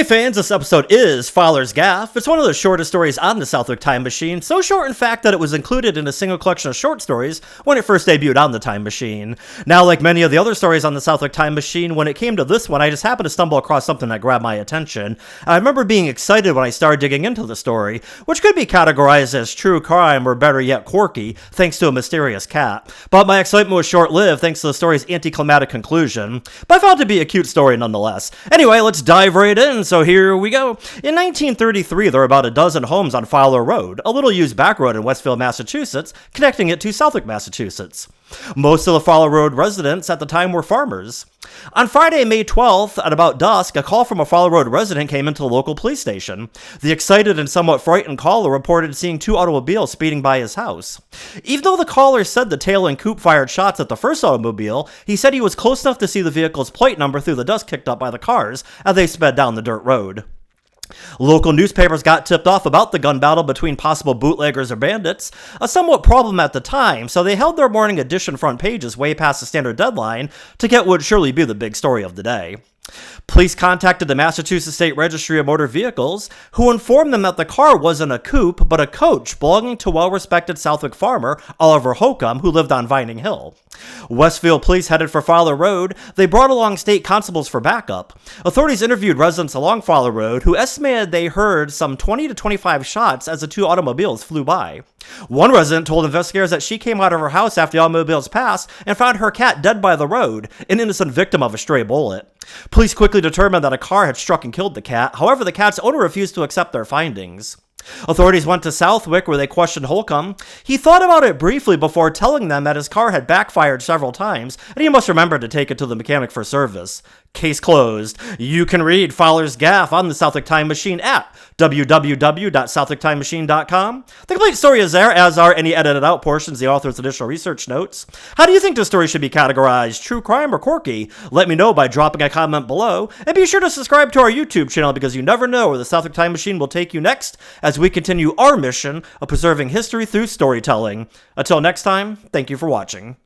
Hey fans, this episode is Fowler's Gaff. It's one of the shortest stories on the Southwick Time Machine, so short in fact that it was included in a single collection of short stories when it first debuted on the Time Machine. Now, like many of the other stories on the Southwick Time Machine, when it came to this one, I just happened to stumble across something that grabbed my attention. I remember being excited when I started digging into the story, which could be categorized as true crime or better yet quirky, thanks to a mysterious cat. But my excitement was short-lived thanks to the story's anticlimactic conclusion, but I found it to be a cute story nonetheless. Anyway, let's dive right in. So here we go. In 1933, there were about a dozen homes on Fowler Road, a little used back road in Westfield, Massachusetts, connecting it to Southwick, Massachusetts. Most of the Fowler Road residents at the time were farmers. On Friday, May 12th, at about dusk, a call from a Fowler Road resident came into the local police station. The excited and somewhat frightened caller reported seeing two automobiles speeding by his house. Even though the caller said the tail and coupe fired shots at the first automobile, he said he was close enough to see the vehicle's plate number through the dust kicked up by the cars as they sped down the dirt road. Local newspapers got tipped off about the gun battle between possible bootleggers or bandits, a somewhat problem at the time, so they held their morning edition front pages way past the standard deadline to get what would surely be the big story of the day. Police contacted the Massachusetts State Registry of Motor Vehicles, who informed them that the car wasn't a coupe, but a coach belonging to well-respected Southwick farmer Oliver Holcomb, who lived on Vining Hill. Westfield police headed for Fowler Road. They brought along state constables for backup. Authorities interviewed residents along Fowler Road, who estimated they heard some 20 to 25 shots as the two automobiles flew by. One resident told investigators that she came out of her house after the automobiles passed and found her cat dead by the road, an innocent victim of a stray bullet. Police quickly determined that a car had struck and killed the cat. However, the cat's owner refused to accept their findings. Authorities went to Southwick, where they questioned Holcomb. He thought about it briefly before telling them that his car had backfired several times, and he must remember to take it to the mechanic for service. Case closed. You can read Fowler's Gaff on the Southwick Time Machine at www.southwicktimemachine.com. The complete story is there, as are any edited out portions, the author's additional research notes. How do you think this story should be categorized, true crime or quirky? Let me know by dropping a comment below, and be sure to subscribe to our YouTube channel because you never know where the Southwick Time Machine will take you next as we continue our mission of preserving history through storytelling. Until next time, thank you for watching.